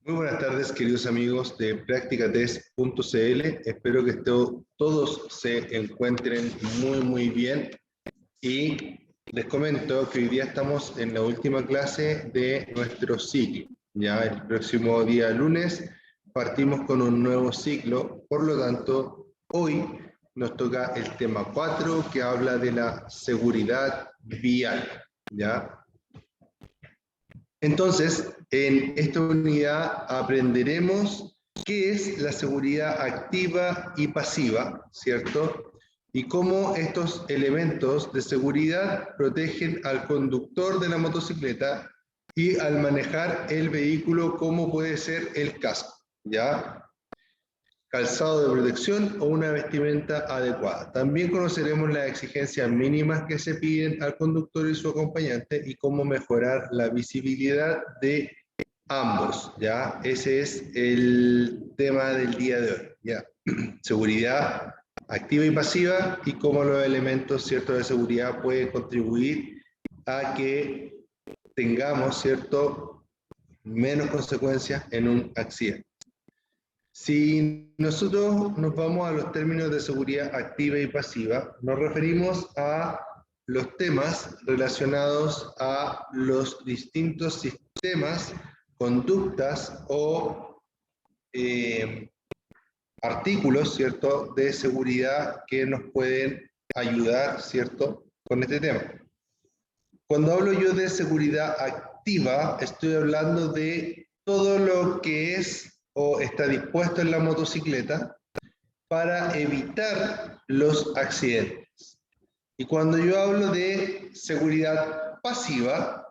Muy buenas tardes, queridos amigos de Practicatest.cl. Espero que todos se encuentren muy bien. Y les comento que hoy día estamos en la última clase de nuestro ciclo. Ya el próximo día lunes partimos con un nuevo ciclo. Por lo tanto, hoy nos toca el tema 4, que habla de la seguridad vial. ¿Ya? Entonces, en esta unidad aprenderemos qué es la seguridad activa y pasiva, ¿cierto? Y cómo estos elementos de seguridad protegen al conductor de la motocicleta y al manejar el vehículo, cómo puede ser el casco, ¿ya? Calzado de protección o una vestimenta adecuada. También conoceremos las exigencias mínimas que se piden al conductor y su acompañante y cómo mejorar la visibilidad de ambos, ¿ya? Ese es el tema del día de hoy, ¿ya? Seguridad activa y pasiva y cómo los elementos, ¿cierto?, de seguridad pueden contribuir a que tengamos, ¿cierto?, menos consecuencias en un accidente. Si nosotros nos vamos a los términos de seguridad activa y pasiva, nos referimos a los temas relacionados a los distintos sistemas, conductas o artículos, ¿cierto?, de seguridad que nos pueden ayudar, ¿cierto?, con este tema. Cuando hablo yo de seguridad activa, estoy hablando de todo lo que es o está dispuesto en la motocicleta para evitar los accidentes. Y cuando yo hablo de seguridad pasiva,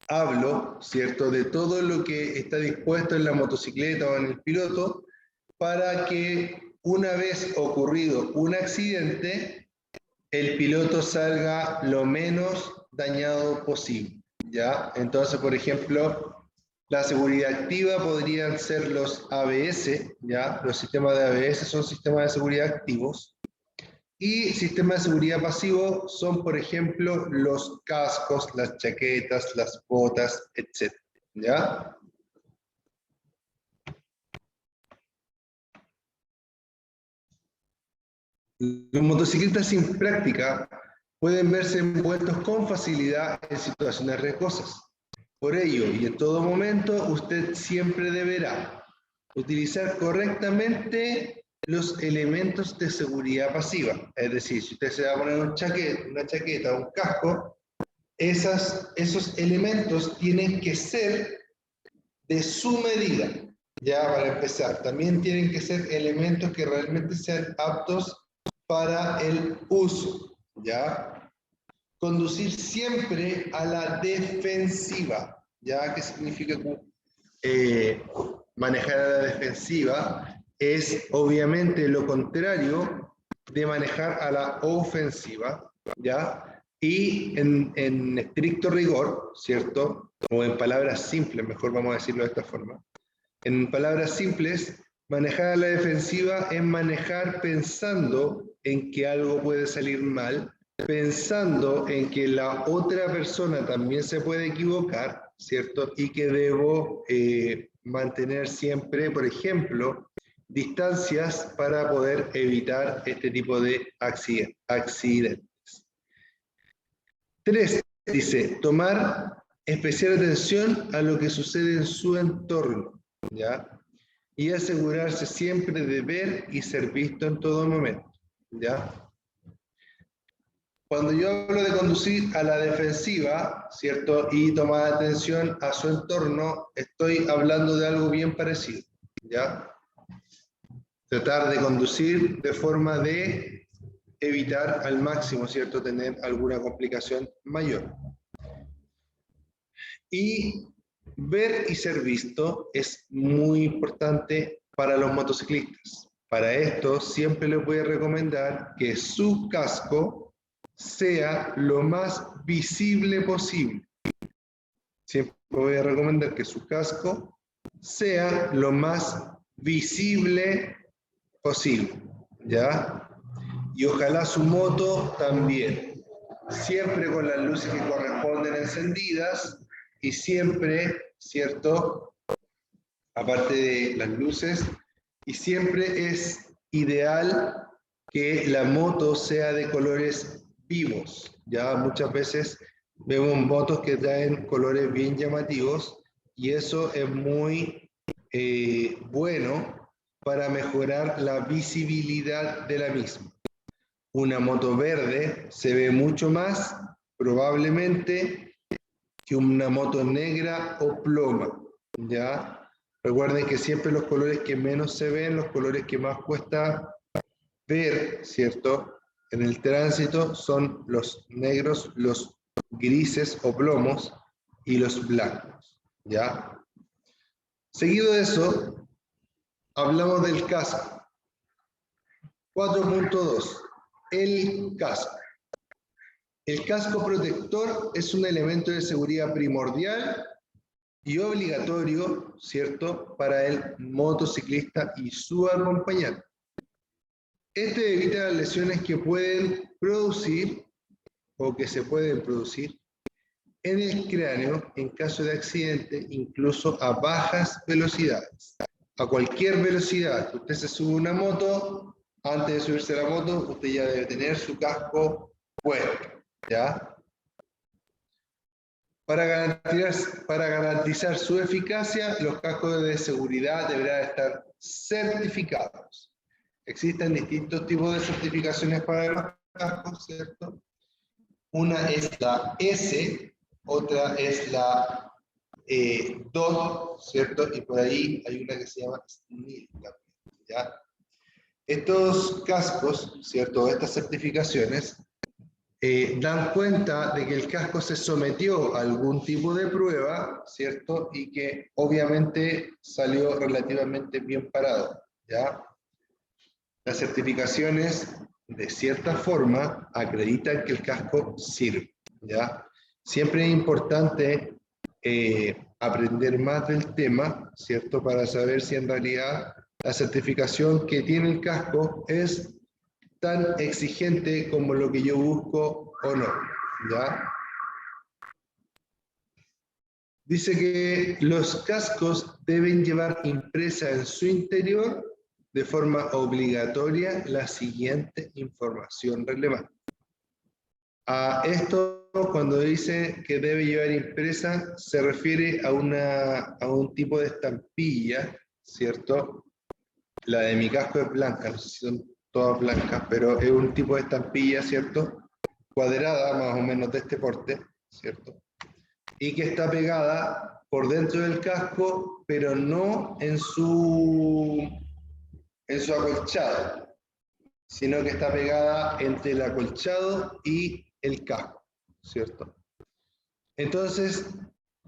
hablo, ¿cierto?, de todo lo que está dispuesto en la motocicleta o en el piloto para que una vez ocurrido un accidente, el piloto salga lo menos dañado posible, ¿ya? Entonces, por ejemplo, la seguridad activa podrían ser los ABS, ¿ya? Los sistemas de ABS son sistemas de seguridad activos. Y sistemas de seguridad pasivo son, por ejemplo, los cascos, las chaquetas, las botas, etc. ¿Ya? Los motociclistas sin práctica pueden verse envueltos con facilidad en situaciones riesgosas. Por ello, y en todo momento, usted siempre deberá utilizar correctamente los elementos de seguridad pasiva. Es decir, si usted se va a poner una chaqueta, un casco, esos elementos tienen que ser de su medida. Ya para empezar, también tienen que ser elementos que realmente sean aptos para el uso. ¿Ya? Conducir siempre a la defensiva. ¿Ya? ¿Qué significa manejar a la defensiva? Es obviamente lo contrario de manejar a la ofensiva, ¿ya? Y en estricto rigor, ¿cierto? O en palabras simples, mejor vamos a decirlo de esta forma. En palabras simples, manejar a la defensiva es manejar pensando en que algo puede salir mal, pensando en que la otra persona también se puede equivocar, ¿cierto? Y que debo mantener siempre, por ejemplo, distancias para poder evitar este tipo de accidentes. 3. Dice, tomar especial atención a lo que sucede en su entorno, ¿ya? Y asegurarse siempre de ver y ser visto en todo momento, ¿ya? Cuando yo hablo de conducir a la defensiva, ¿cierto? Y tomar atención a su entorno, estoy hablando de algo bien parecido, ¿ya? Tratar de conducir de forma de evitar al máximo, ¿cierto?, tener alguna complicación mayor. Y ver y ser visto es muy importante para los motociclistas. Para esto siempre les voy a recomendar que su casco sea lo más visible posible. Siempre voy a recomendar que su casco sea lo más visible posible, ¿ya? Y ojalá su moto también. Siempre con las luces que corresponden encendidas y siempre, ¿cierto?, aparte de las luces, y siempre es ideal que la moto sea de colores vivos. Ya muchas veces vemos motos que traen colores bien llamativos y eso es muy bueno para mejorar la visibilidad de la misma. Una moto verde se ve mucho más, probablemente, que una moto negra o ploma, ¿ya? Recuerden que siempre los colores que menos se ven, los colores que más cuesta ver, ¿cierto? En el tránsito son los negros, los grises o plomos y los blancos, ¿ya? Seguido de eso, hablamos del casco. 4.2. El casco. El casco protector es un elemento de seguridad primordial y obligatorio, ¿cierto?, para el motociclista y su acompañante. Este evita las lesiones que pueden producir o que se pueden producir en el cráneo en caso de accidente, incluso a bajas velocidades. A cualquier velocidad, usted se sube a una moto, antes de subirse a la moto, usted ya debe tener su casco puesto, ¿ya? Para garantizar su eficacia, los cascos de seguridad deberán estar certificados. Existen distintos tipos de certificaciones para los cascos, ¿cierto? Una es la S, otra es la DOT, ¿cierto? Y por ahí hay una que se llama SNIL, ¿ya? Estos cascos, ¿cierto? Estas certificaciones dan cuenta de que el casco se sometió a algún tipo de prueba, ¿cierto? Y que obviamente salió relativamente bien parado, ¿ya? Las certificaciones, de cierta forma, acreditan que el casco sirve, ¿ya? Siempre es importante aprender más del tema, ¿cierto? Para saber si en realidad la certificación que tiene el casco es tan exigente como lo que yo busco o no, ¿ya? Dice que los cascos deben llevar impresa en su interior de forma obligatoria la siguiente información relevante. A esto, cuando dice que debe llevar impresa, se refiere a un tipo de estampilla, ¿cierto? La de mi casco es blanca, no sé si son todas blancas, pero es un tipo de estampilla, ¿cierto? Cuadrada, más o menos de este porte, ¿cierto? Y que está pegada por dentro del casco, pero no en su acolchado, sino que está pegada entre el acolchado y el casco, ¿cierto? Entonces,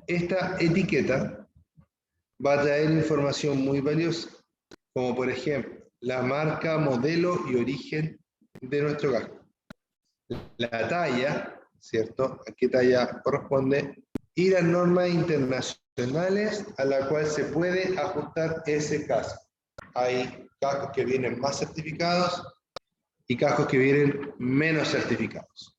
esta etiqueta va a traer información muy valiosa, como por ejemplo, la marca, modelo y origen de nuestro casco. La talla, ¿cierto? ¿A qué talla corresponde? Y las normas internacionales a la cual se puede ajustar ese casco. Hay cascos que vienen más certificados y cascos que vienen menos certificados.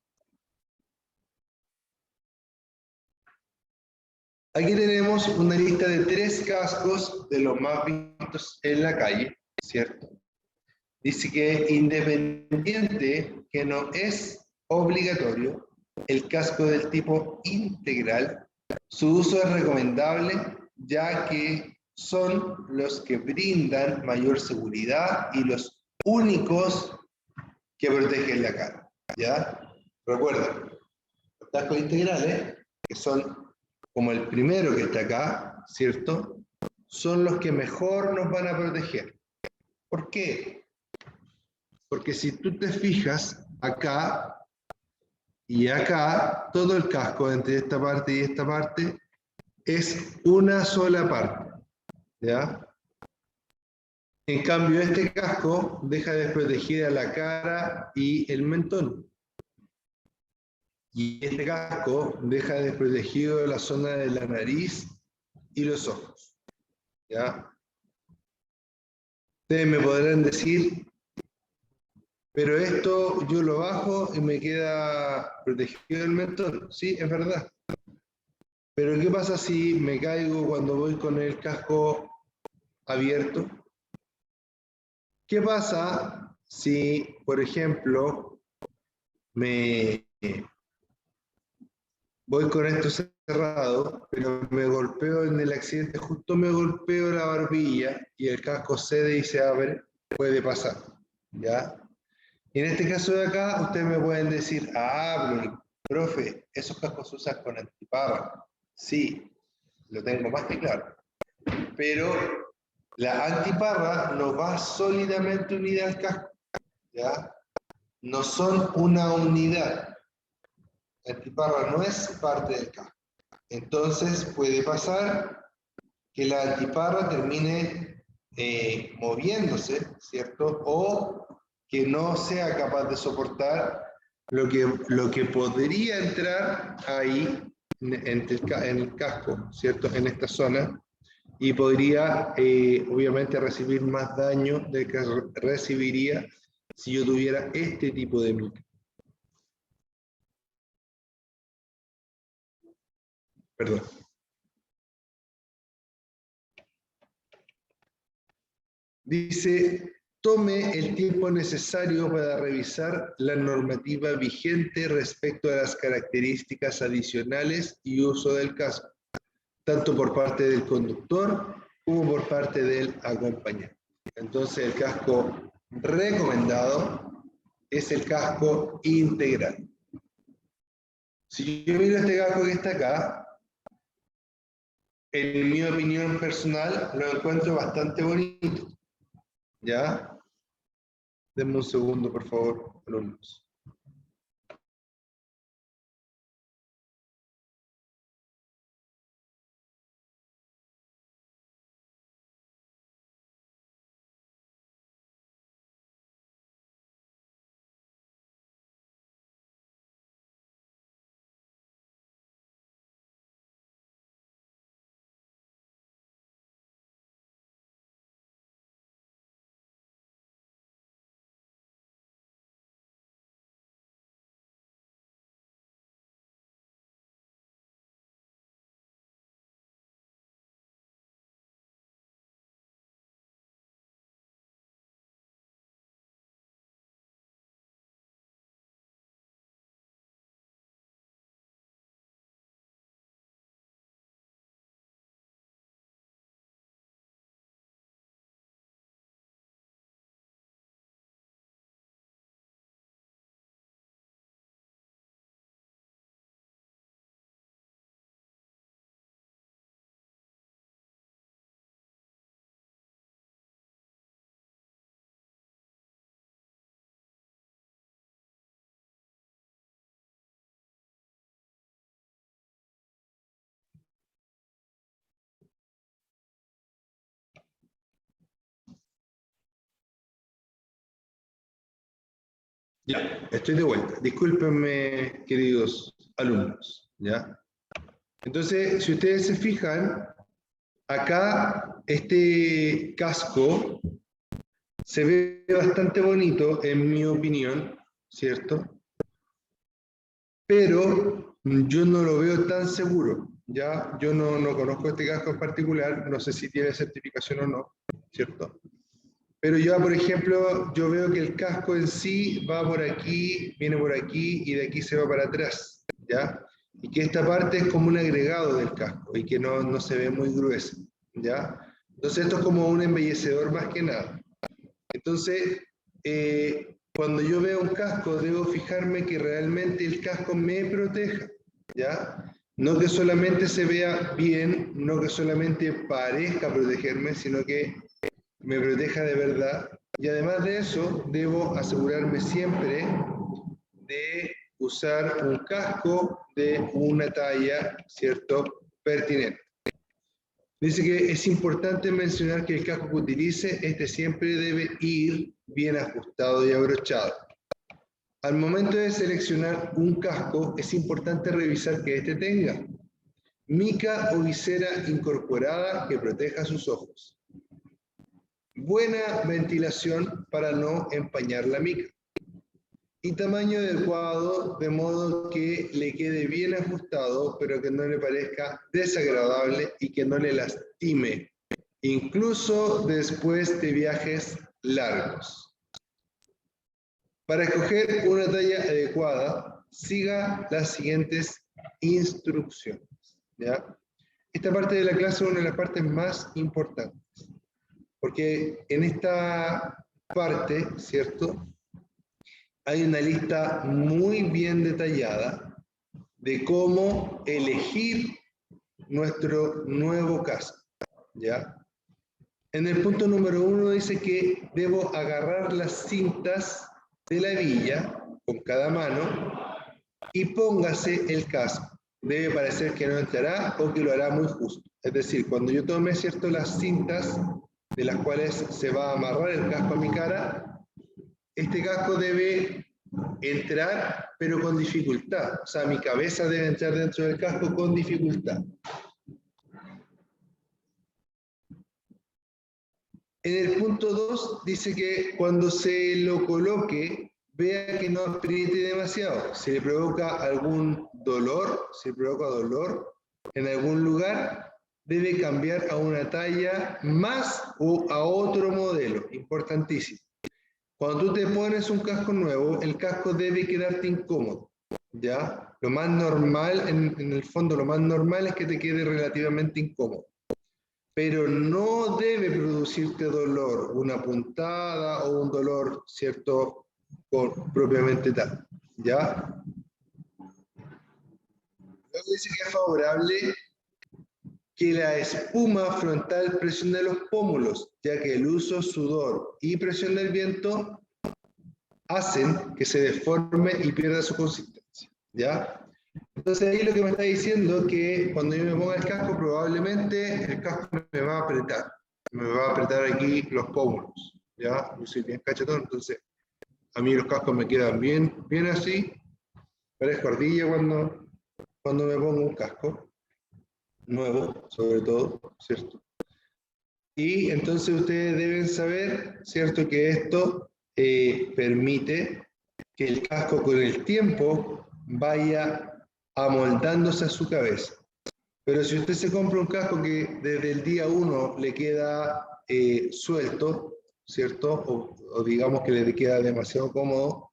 Aquí tenemos una lista de 3 cascos de los más vistos en la calle, ¿cierto? Dice que independiente que no es obligatorio, el casco del tipo integral, su uso es recomendable ya que son los que brindan mayor seguridad y los únicos que protegen la cara, ¿ya? Recuerden, los cascos integrales, que son como el primero que está acá, ¿cierto? Son los que mejor nos van a proteger. ¿Por qué? Porque si tú te fijas acá y acá, todo el casco entre esta parte y esta parte es una sola parte, ¿ya? En cambio, este casco deja desprotegida la cara y el mentón. Y este casco deja desprotegido la zona de la nariz y los ojos, ¿ya? Ustedes me podrán decir, pero esto yo lo bajo y me queda protegido el mentón. Sí, es verdad. Pero ¿qué pasa si me caigo cuando voy con el casco abierto. ¿Qué pasa si, por ejemplo, me voy con esto cerrado, pero me golpeo en el accidente, justo me golpeo la barbilla y el casco cede y se abre? Puede pasar, ¿ya? Y en este caso de acá, ustedes me pueden decir, pero, profe, esos cascos se usan con antiparra. Sí, lo tengo más que claro. Pero la antiparra no va sólidamente unida al casco, ¿ya? No son una unidad. La antiparra no es parte del casco. Entonces puede pasar que la antiparra termine moviéndose, ¿cierto? O que no sea capaz de soportar lo que podría entrar ahí en el casco, ¿cierto? En esta zona, y podría obviamente recibir más daño del que recibiría si yo tuviera este tipo de mica. Perdón. Dice, tome el tiempo necesario para revisar la normativa vigente respecto a las características adicionales y uso del casco, tanto por parte del conductor como por parte del acompañante. Entonces, el casco recomendado es el casco integral. Si yo miro este casco que está acá, en mi opinión personal, lo encuentro bastante bonito. ¿Ya? Denme un segundo, por favor, alumnos. Ya, estoy de vuelta. Discúlpenme, queridos alumnos. ¿Ya? Entonces, si ustedes se fijan, acá este casco se ve bastante bonito, en mi opinión, ¿cierto? Pero yo no lo veo tan seguro, ¿ya? Yo no conozco este casco en particular, no sé si tiene certificación o no, ¿cierto? Pero yo, por ejemplo, yo veo que el casco en sí va por aquí, viene por aquí y de aquí se va para atrás, ¿ya? Y que esta parte es como un agregado del casco y que no se ve muy gruesa, ¿ya? Entonces esto es como un embellecedor más que nada. Entonces, cuando yo veo un casco, debo fijarme que realmente el casco me proteja, ¿ya? No que solamente se vea bien, no que solamente parezca protegerme, sino que me proteja de verdad. Y además de eso, debo asegurarme siempre de usar un casco de una talla, ¿cierto?, pertinente. Dice que es importante mencionar que el casco que utilice, este siempre debe ir bien ajustado y abrochado. Al momento de seleccionar un casco, es importante revisar que este tenga mica o visera incorporada que proteja sus ojos, buena ventilación para no empañar la mica, y tamaño adecuado de modo que le quede bien ajustado, pero que no le parezca desagradable y que no le lastime incluso después de viajes largos. Para escoger una talla adecuada, siga las siguientes instrucciones, ¿ya? Esta parte de la clase es una de las partes más importantes, porque en esta parte, ¿cierto?, hay una lista muy bien detallada de cómo elegir nuestro nuevo casco, ¿ya? En el punto número 1 dice que debo agarrar las cintas de la hebilla con cada mano y póngase el casco. Debe parecer que no entrará o que lo hará muy justo. Es decir, cuando yo tome, ¿cierto?, las cintas de las cuales se va a amarrar el casco a mi cara, este casco debe entrar, pero con dificultad. O sea, mi cabeza debe entrar dentro del casco con dificultad. En el punto 2 dice que cuando se lo coloque, vea que no apriete demasiado. Si le provoca algún dolor, si le provoca dolor en algún lugar, debe cambiar a una talla más o a otro modelo. Importantísimo. Cuando tú te pones un casco nuevo, el casco debe quedarte incómodo, ¿ya? Lo más normal, en el fondo, lo más normal es que te quede relativamente incómodo. Pero no debe producirte dolor, una puntada o un dolor, ¿cierto?, propiamente tal, ¿ya? Luego dice que es favorable que la espuma frontal presione los pómulos, ya que el uso, sudor y presión del viento hacen que se deforme y pierda su consistencia, ¿ya? Entonces ahí lo que me está diciendo es que cuando yo me ponga el casco, probablemente el casco me va a apretar aquí los pómulos, ¿ya? Yo soy bien cachetón, entonces a mí los cascos me quedan bien, bien así, parezco ardilla cuando me pongo un casco, nuevo sobre todo, ¿cierto? Y entonces ustedes deben saber, ¿cierto?, que esto permite que el casco con el tiempo vaya amoldándose a su cabeza. Pero si usted se compra un casco que desde el día 1 le queda suelto, ¿cierto? O digamos que le queda demasiado cómodo,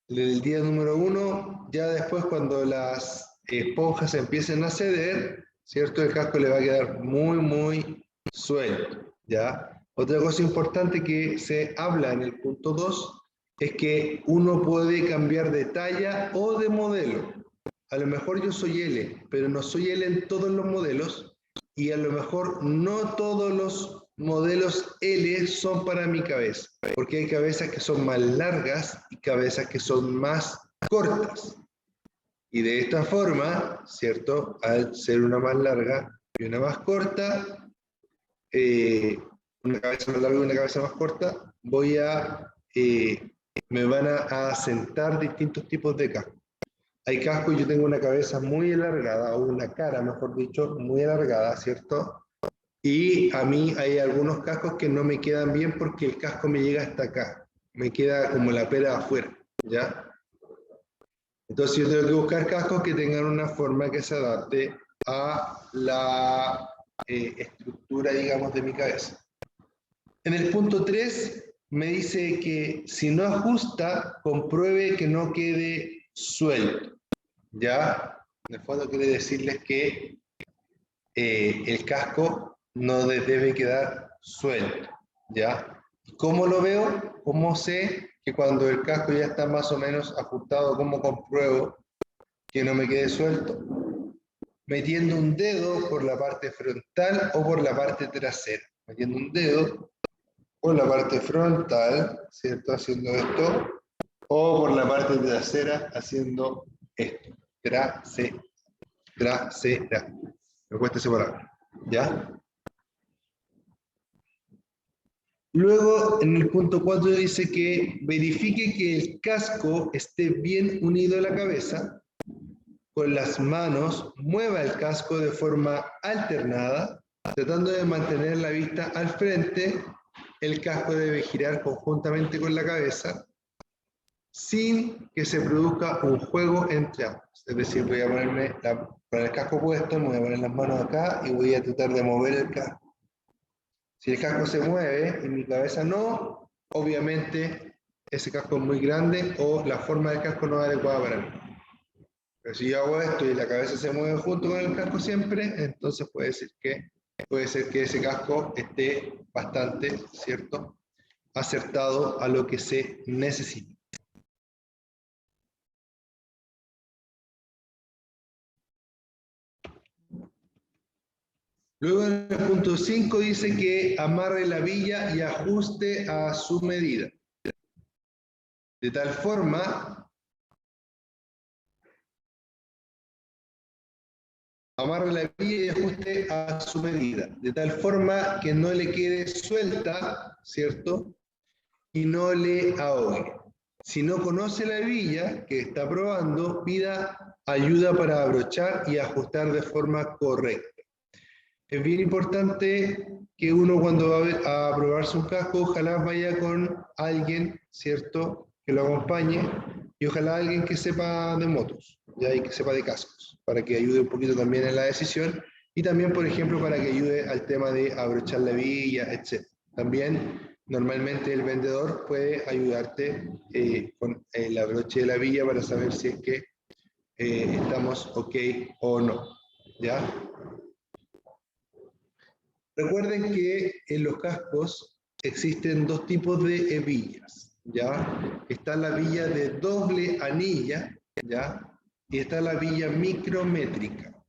desde el día número 1, ya después cuando las esponjas empiecen a ceder, ¿cierto? El casco le va a quedar muy, muy suelto, ¿ya? Otra cosa importante que se habla en el punto 2 es que uno puede cambiar de talla o de modelo. A lo mejor yo soy L, pero no soy L en todos los modelos, y a lo mejor no todos los modelos L son para mi cabeza, porque hay cabezas que son más largas y cabezas que son más cortas. Y de esta forma, ¿cierto?, al ser una más larga y una más corta, una cabeza más larga y una cabeza más corta, me van a sentar distintos tipos de cascos. Hay cascos, yo tengo una cabeza muy alargada, o una cara, mejor dicho, muy alargada, ¿cierto? Y a mí hay algunos cascos que no me quedan bien porque el casco me llega hasta acá, me queda como la pera afuera, ¿ya? Entonces yo tengo que buscar cascos que tengan una forma que se adapte a la estructura, digamos, de mi cabeza. En el punto 3 me dice que si no ajusta, compruebe que no quede suelto, ¿ya? En el fondo quiere decirles que el casco no debe quedar suelto, ¿ya? ¿Cómo lo veo? ¿Cómo sé que cuando el casco ya está más o menos ajustado, cómo compruebo que no me quede suelto? Metiendo un dedo por la parte frontal o por la parte trasera. Metiendo un dedo por la parte frontal, ¿cierto?, haciendo esto, o por la parte trasera haciendo esto. Trasera. Me cuesta separar, ¿ya? Luego, en el punto 4 dice que verifique que el casco esté bien unido a la cabeza. Con las manos, mueva el casco de forma alternada, tratando de mantener la vista al frente. El casco debe girar conjuntamente con la cabeza, sin que se produzca un juego entre ambos. Es decir, voy a ponerme con el casco puesto, me voy a poner las manos acá y voy a tratar de mover el casco. Si el casco se mueve y mi cabeza no, obviamente ese casco es muy grande o la forma del casco no es adecuada para mí. Pero si yo hago esto y la cabeza se mueve junto con el casco siempre, entonces puede ser que ese casco esté bastante, ¿cierto?, acertado a lo que se necesita. Luego en el punto 5 dice que amarre la villa y ajuste a su medida. De tal forma, amarre la villa y ajuste a su medida. De tal forma que no le quede suelta, ¿cierto?, y no le ahogue. Si no conoce la hebilla que está probando, pida ayuda para abrochar y ajustar de forma correcta. Es bien importante que uno cuando va a probarse un casco, ojalá vaya con alguien, ¿cierto?, que lo acompañe, y ojalá alguien que sepa de motos, ¿ya?, y que sepa de cascos, para que ayude un poquito también en la decisión, y también, por ejemplo, para que ayude al tema de abrochar la hebilla, etc. También, normalmente el vendedor puede ayudarte con el abroche de la hebilla para saber si es que estamos ok o no, ¿ya? Recuerden que en los cascos existen dos tipos de hebillas, ¿ya? Está la hebilla de doble anilla, ¿ya?, y está la hebilla micrométrica.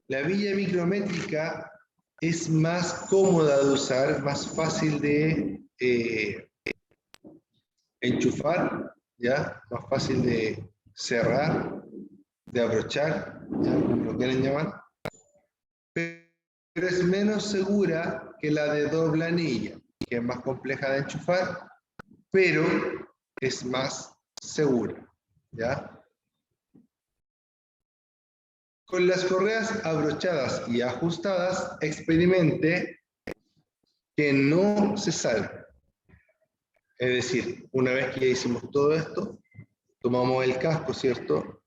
La hebilla micrométrica es más cómoda de usar, más fácil de enchufar, ¿ya?, más fácil de cerrar, de abrochar, ¿ya?, como lo quieren llamar, pero es menos segura que la de doble anilla, que es más compleja de enchufar, pero es más segura, ¿ya? Con las correas abrochadas y ajustadas, experimente que no se salga. Es decir, una vez que ya hicimos todo esto, tomamos el casco, ¿cierto?,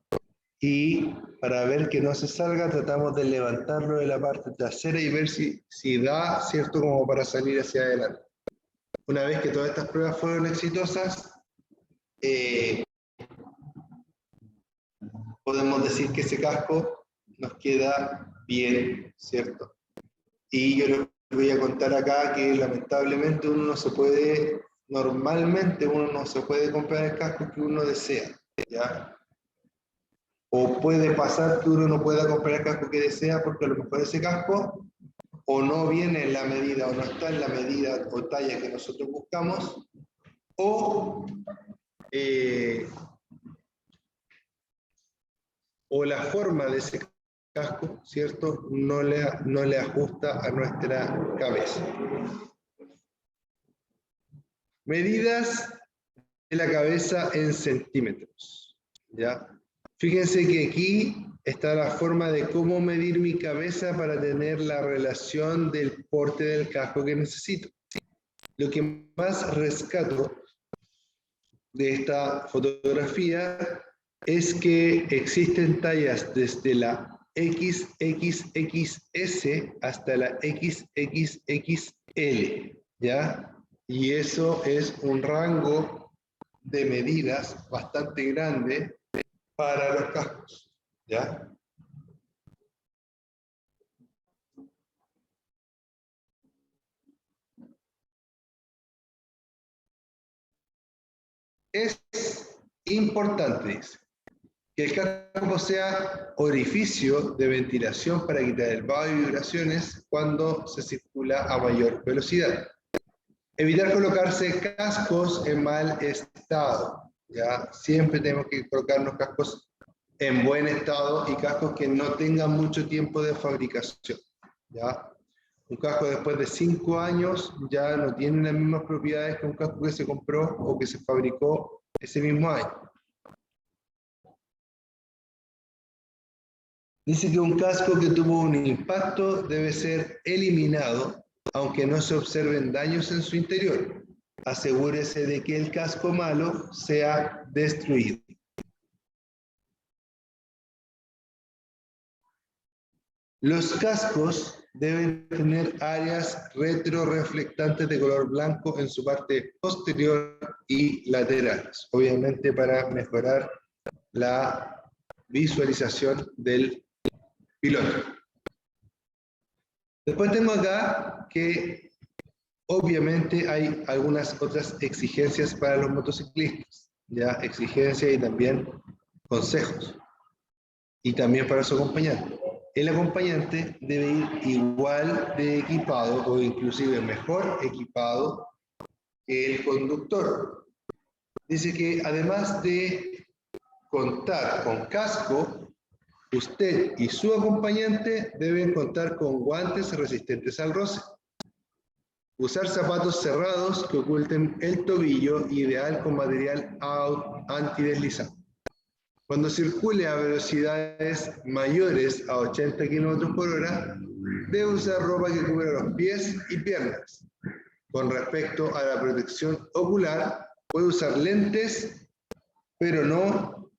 y para ver que no se salga, tratamos de levantarlo de la parte trasera y ver si da, ¿cierto?, como para salir hacia adelante. Una vez que todas estas pruebas fueron exitosas, podemos decir que ese casco nos queda bien, ¿cierto? Y yo les voy a contar acá que lamentablemente normalmente uno no se puede comprar el casco que uno desea, ¿ya? O puede pasar que uno no pueda comprar el casco que desea porque a lo mejor ese casco o no viene en la medida o no está en la medida o talla que nosotros buscamos, o la forma de ese casco, ¿cierto?, no le ajusta a nuestra cabeza. Medidas de la cabeza en centímetros, ¿ya? Fíjense que aquí está la forma de cómo medir mi cabeza para tener la relación del porte del casco que necesito. Lo que más rescato de esta fotografía es que existen tallas desde la XXXS hasta la XXXL, ¿ya? Y eso es un rango de medidas bastante grande para los cascos, ¿ya? Es importante que el casco posea orificio de ventilación para quitar el vaho y vibraciones cuando se circula a mayor velocidad. Evitar colocarse cascos en mal estado, ¿ya? Siempre tenemos que colocarnos cascos en buen estado y cascos que no tengan mucho tiempo de fabricación, ¿ya? Un casco después de 5 años ya no tiene las mismas propiedades que un casco que se compró o que se fabricó ese mismo año. Dice que un casco que tuvo un impacto debe ser eliminado, aunque no se observen daños en su interior. Asegúrese de que el casco malo sea destruido. Los cascos deben tener áreas retroreflectantes de color blanco en su parte posterior y laterales, obviamente para mejorar la visualización del piloto. Después tengo acá que obviamente hay algunas otras exigencias para los motociclistas, ya exigencias y también consejos, y también para su acompañante. El acompañante debe ir igual de equipado o inclusive mejor equipado que el conductor. Dice que además de contar con casco, usted y su acompañante deben contar con guantes resistentes al roce. Usar zapatos cerrados que oculten el tobillo, ideal con material antideslizante. Cuando circule a velocidades mayores a 80 km por hora, debe usar ropa que cubra los pies y piernas. Con respecto a la protección ocular, puede usar lentes, pero no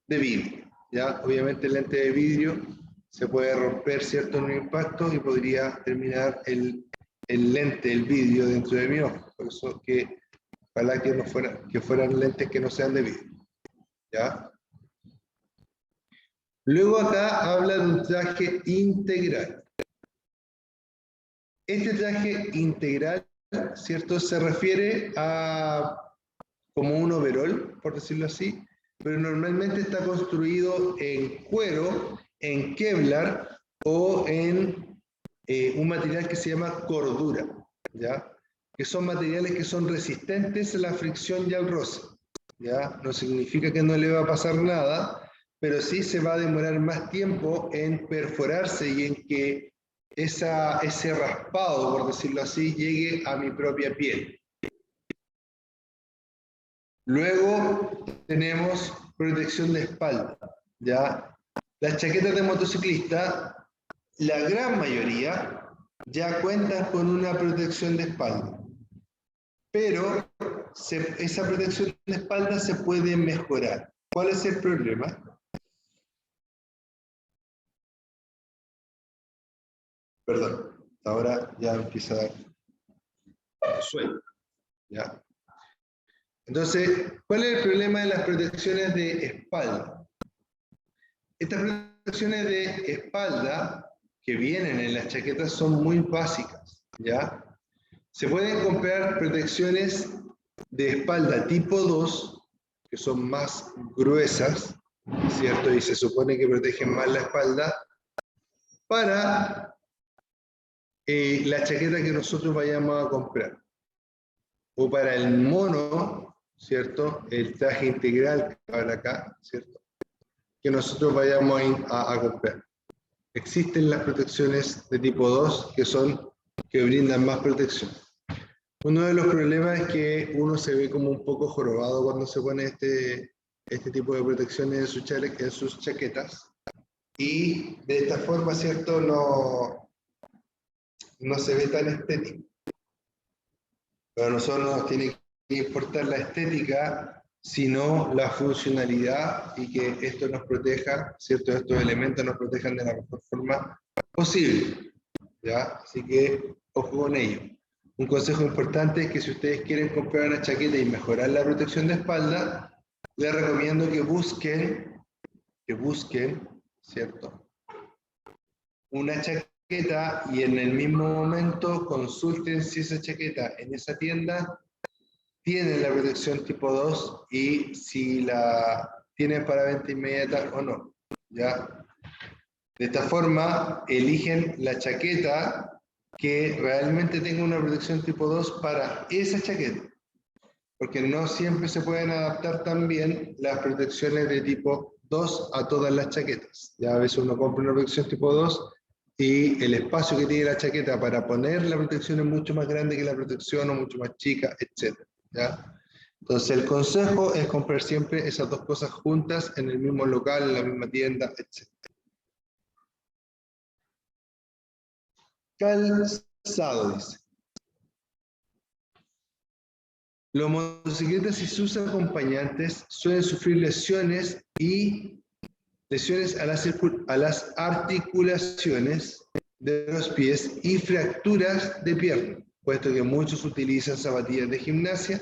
de vidrio. ¿Ya? Obviamente el lente de vidrio se puede romper, ¿cierto?, en un impacto y podría terminar el lente, el vidrio dentro de mi ojo. Por eso que ojalá que fueran lentes que no sean de vidrio. ¿Ya? Luego acá habla de un traje integral. Este traje integral, ¿cierto?, se refiere a como un overol, por decirlo así, pero normalmente está construido en cuero, en Kevlar o en un material que se llama cordura, ¿ya? Que son materiales que son resistentes a la fricción y al roce, ¿ya? No significa que no le va a pasar nada, pero sí se va a demorar más tiempo en perforarse y en que ese raspado, por decirlo así, llegue a mi propia piel. Luego tenemos protección de espalda, ¿ya? Las chaquetas de motociclista, la gran mayoría, ya cuentan con una protección de espalda. Pero esa protección de espalda se puede mejorar. ¿Cuál es el problema? Perdón, ahora ya empieza a dar sueño, ¿ya? Entonces, ¿cuál es el problema de las protecciones de espalda? Estas protecciones de espalda que vienen en las chaquetas son muy básicas, ¿ya? Se pueden comprar protecciones de espalda tipo 2, que son más gruesas, ¿cierto? Y se supone que protegen más la espalda, para la chaqueta que nosotros vayamos a comprar. O para el mono, ¿cierto? El traje integral para acá, ¿cierto?, que nosotros vayamos a comprar. Existen las protecciones de tipo 2 que brindan más protección. Uno de los problemas es que uno se ve como un poco jorobado cuando se pone este tipo de protecciones en sus chaquetas, y de esta forma, ¿cierto?, no se ve tan estético. Pero a nosotros nos tiene que importar la estética, sino la funcionalidad, y que esto nos proteja, ¿cierto?, estos elementos nos protejan de la mejor forma posible, ¿ya? Así que ojo con ello. Un consejo importante es que si ustedes quieren comprar una chaqueta y mejorar la protección de espalda, les recomiendo que busquen, ¿cierto?, una chaqueta, y en el mismo momento consulten si esa chaqueta en esa tienda tiene la protección tipo 2 y si la tienen para venta inmediata o no, ¿ya? De esta forma, eligen la chaqueta que realmente tenga una protección tipo 2 para esa chaqueta, porque no siempre se pueden adaptar también las protecciones de tipo 2 a todas las chaquetas. Ya a veces uno compra una protección tipo 2 y el espacio que tiene la chaqueta para poner la protección es mucho más grande que la protección, o mucho más chica, etc. ¿Ya? Entonces el consejo es comprar siempre esas dos cosas juntas en el mismo local, en la misma tienda, etc. Calzado, dice. Los motocicletas y sus acompañantes suelen sufrir lesiones y lesiones a las articulaciones de los pies y fracturas de pierna, puesto que muchos utilizan zapatillas de gimnasia.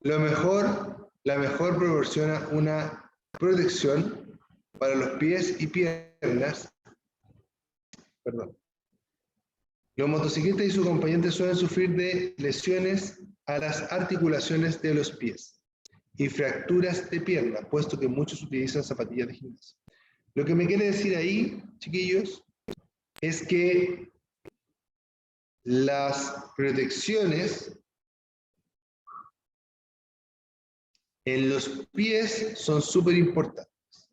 La mejor proporciona una protección para los pies y piernas. Perdón. Los motociclistas y sus acompañantes suelen sufrir de lesiones a las articulaciones de los pies y fracturas de pierna, puesto que muchos utilizan zapatillas de gimnasia. Lo que me quiere decir ahí, chiquillos, es que las protecciones en los pies son súper importantes.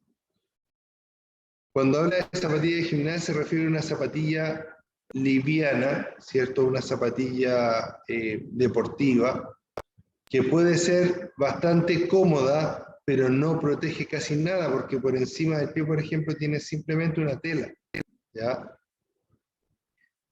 Cuando habla de zapatilla de gimnasia se refiere a una zapatilla liviana, ¿cierto? Una zapatilla deportiva, que puede ser bastante cómoda, pero no protege casi nada, porque por encima del pie, por ejemplo, tiene simplemente una tela, ¿ya?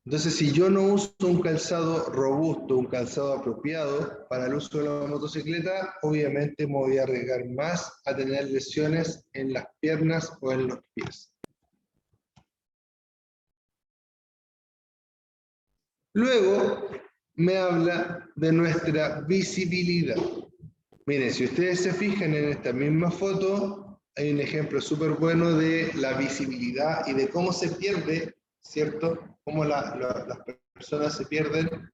Entonces, si yo no uso un calzado robusto, un calzado apropiado para el uso de la motocicleta, obviamente me voy a arriesgar más a tener lesiones en las piernas o en los pies. Luego, me habla de nuestra visibilidad. Miren, si ustedes se fijan en esta misma foto, hay un ejemplo súper bueno de la visibilidad y de cómo se pierde, ¿cierto? Cómo las personas se pierden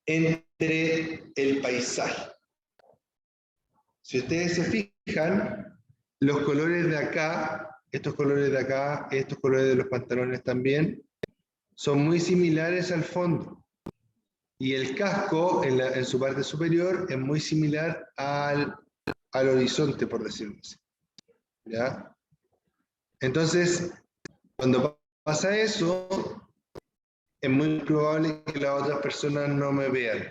entre el paisaje. Si ustedes se fijan, los colores de acá, estos colores de acá, estos colores de los pantalones también, son muy similares al fondo. Y el casco, en su parte superior, es muy similar al horizonte, por decirlo así. ¿Ya? Entonces, cuando pasa eso, es muy probable que las otras personas no me vean,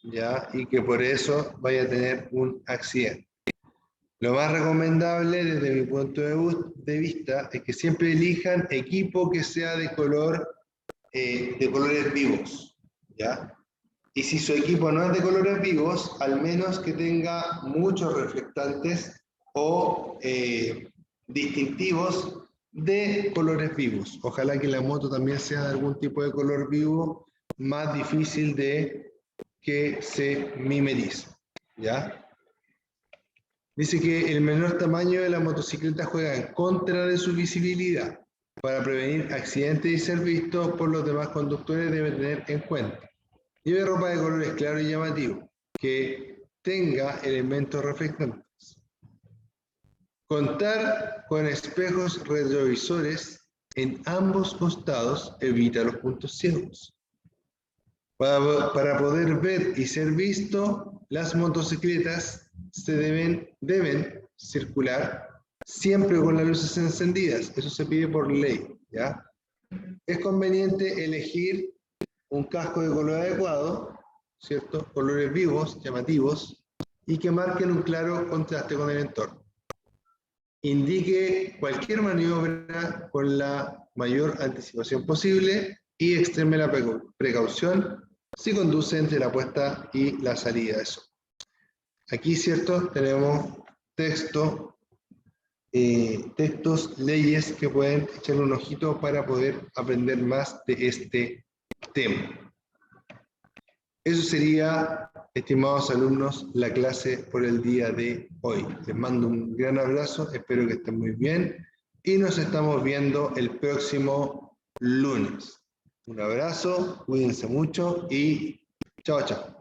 ¿ya? Y que por eso vaya a tener un accidente. Lo más recomendable desde mi punto de vista es que siempre elijan equipo que sea de colores vivos, ¿ya? Y si su equipo no es de colores vivos, al menos que tenga muchos reflectantes o distintivos de colores vivos. Ojalá que la moto también sea de algún tipo de color vivo, más difícil de que se mimetice, ¿ya? Dice que el menor tamaño de la motocicleta juega en contra de su visibilidad. Para prevenir accidentes y ser visto por los demás conductores debe tener en cuenta. Lleve ropa de colores claros y llamativos, que tenga elementos reflectantes. Contar con espejos retrovisores en ambos costados evita los puntos ciegos. Para poder ver y ser visto, las motocicletas deben circular siempre con las luces encendidas. Eso se pide por ley, ¿ya? Es conveniente elegir un casco de color adecuado, ¿cierto? Colores vivos, llamativos, y que marquen un claro contraste con el entorno. Indique cualquier maniobra con la mayor anticipación posible y extreme la precaución si conduce entre la puesta y la salida de sol. Aquí, ¿cierto? Tenemos textos, leyes que pueden echarle un ojito para poder aprender más de este tema. Eso sería, estimados alumnos, la clase por el día de hoy. Les mando un gran abrazo, espero que estén muy bien y nos estamos viendo el próximo lunes. Un abrazo, cuídense mucho y chao, chao.